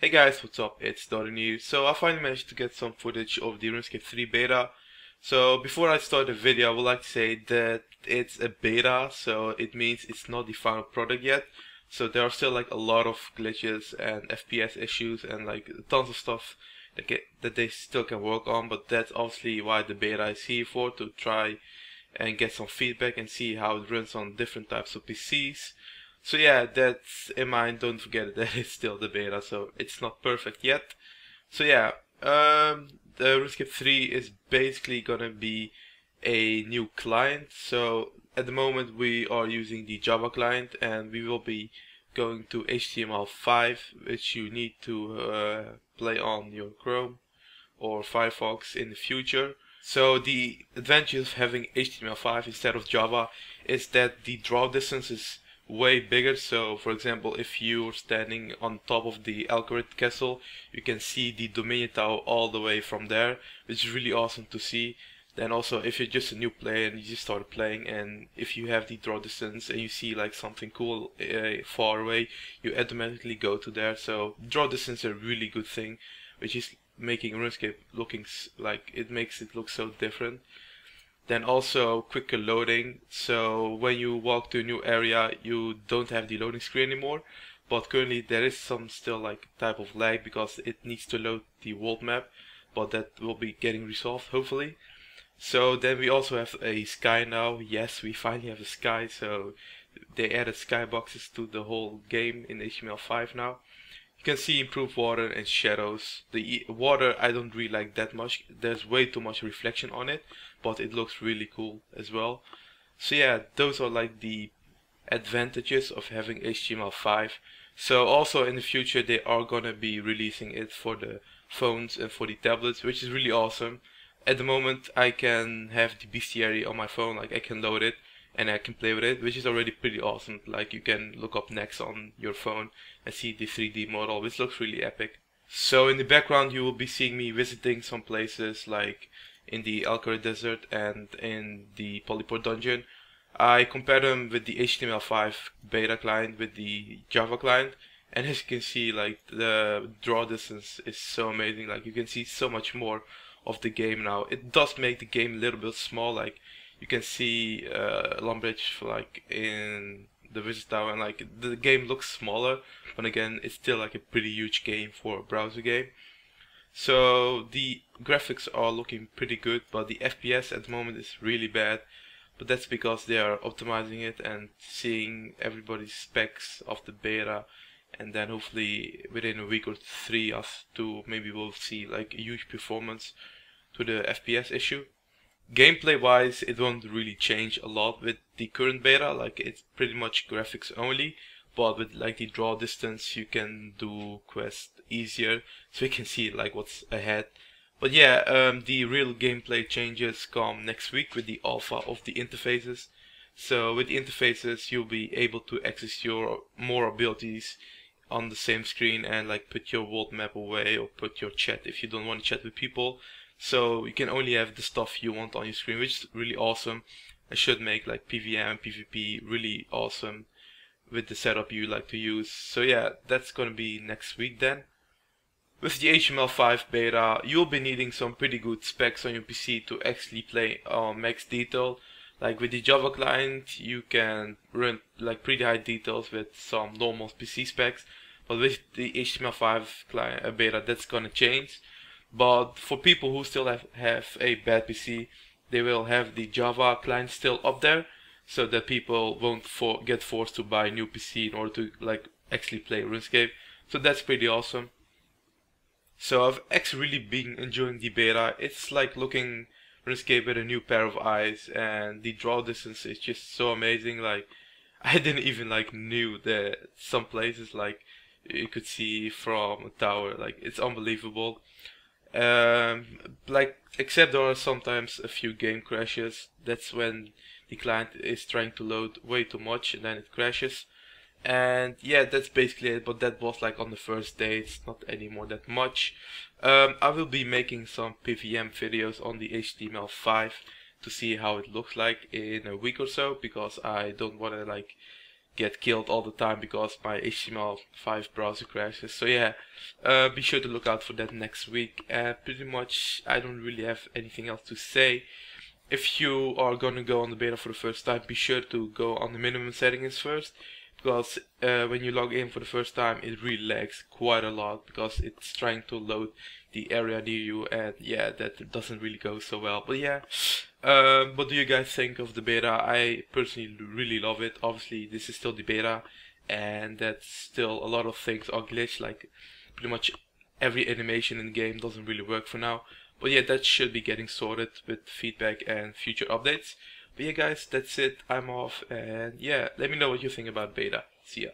Hey guys, what's up? It's Darren here. So I finally managed to get some footage of the Runescape 3 beta. So before I start the video, I would like to say that it's a beta, so it means it's not the final product yet. So there are still like a lot of glitches and FPS issues and like tons of stuff that they still can work on, but that's obviously why the beta is here for, to try and get some feedback and see how it runs on different types of PCs. So yeah, that's in mind. Don't forget that it's still the beta, so it's not perfect yet. So yeah, the RuneScape 3 is basically gonna be a new client. So at the moment we are using the Java client, and we will be going to HTML5, which you need to play on your Chrome or Firefox in the future. So the advantage of having HTML5 instead of Java is that the draw distance is way bigger. So for example, if you're standing on top of the Algorithm castle, you can see the Dominion Tower all the way from there, which is really awesome to see. Then also, if you're just a new player and you just started playing, and if you have the draw distance and you see like something cool far away, you automatically go to there. So draw distance is a really good thing, which is making RuneScape looking like it makes it look so different. Then also quicker loading, so when you walk to a new area you don't have the loading screen anymore, but currently there is some still like type of lag because it needs to load the world map, but that will be getting resolved hopefully. So then we also have a sky now. Yes, we finally have a sky, so they added skyboxes to the whole game in HTML5 now. You can see improved water and shadows. The water I don't really like that much. There's way too much reflection on it, but it looks really cool as well. So yeah, those are like the advantages of having HTML5. So also in the future they are gonna be releasing it for the phones and for the tablets, which is really awesome. At the moment I can have the bestiary on my phone, like I can load it and I can play with it, which is already pretty awesome. Like you can look up next on your phone and see the 3D model, which looks really epic. So in the background you will be seeing me visiting some places like in the Alkari Desert and in the Polyport Dungeon. I compare them with the HTML5 beta client with the Java client, and as you can see, like the draw distance is so amazing. Like you can see so much more of the game now. It does make the game a little bit small, like you can see Lumbridge like in the Visit Tower, and like the game looks smaller, but again it's still like a pretty huge game for a browser game. So the graphics are looking pretty good, but the FPS at the moment is really bad, but that's because they are optimizing it and seeing everybody's specs of the beta, and then hopefully within a week or three us two maybe we'll see like a huge performance to the FPS issue. Gameplay wise it won't really change a lot with the current beta, like it's pretty much graphics only, but with like the draw distance you can do quests easier, so you can see like what's ahead. But yeah, the real gameplay changes come next week with the alpha of the interfaces. So with the interfaces you'll be able to access your more abilities on the same screen and like put your world map away or put your chat if you don't want to chat with people. So you can only have the stuff you want on your screen, which is really awesome. It should make like PvM and PvP really awesome with the setup you like to use. So yeah, that's gonna be next week then. With the HTML5 beta, you'll be needing some pretty good specs on your PC to actually play on max detail. Like with the Java client, you can run like pretty high details with some normal PC specs, but with the HTML5 client beta, that's gonna change. But for people who still have a bad PC, they will have the Java client still up there, so that people won't get forced to buy a new PC in order to like actually play RuneScape. So that's pretty awesome. So I've actually really been enjoying the beta. It's like looking RuneScape with a new pair of eyes, and the draw distance is just so amazing. Like I didn't even like knew that some places like you could see from a tower. Like it's unbelievable. Like except there are sometimes a few game crashes. That's when the client is trying to load way too much and then it crashes. And yeah, that's basically it, but that was like on the first day. It's not anymore that much. I will be making some PVM videos on the HTML5 to see how it looks like in a week or so, because I don't want to like get killed all the time because my HTML5 browser crashes. So yeah, be sure to look out for that next week. Pretty much I don't really have anything else to say. If you are gonna go on the beta for the first time, be sure to go on the minimum settings first, because when you log in for the first time it really lags quite a lot because it's trying to load the area near you, and yeah, that doesn't really go so well. But yeah, what do you guys think of the beta? I personally really love it. Obviously this is still the beta, and that's still a lot of things are glitched, like pretty much every animation in the game doesn't really work for now. But yeah, that should be getting sorted with feedback and future updates. But yeah guys, that's it, I'm off, and yeah, let me know what you think about beta. See ya.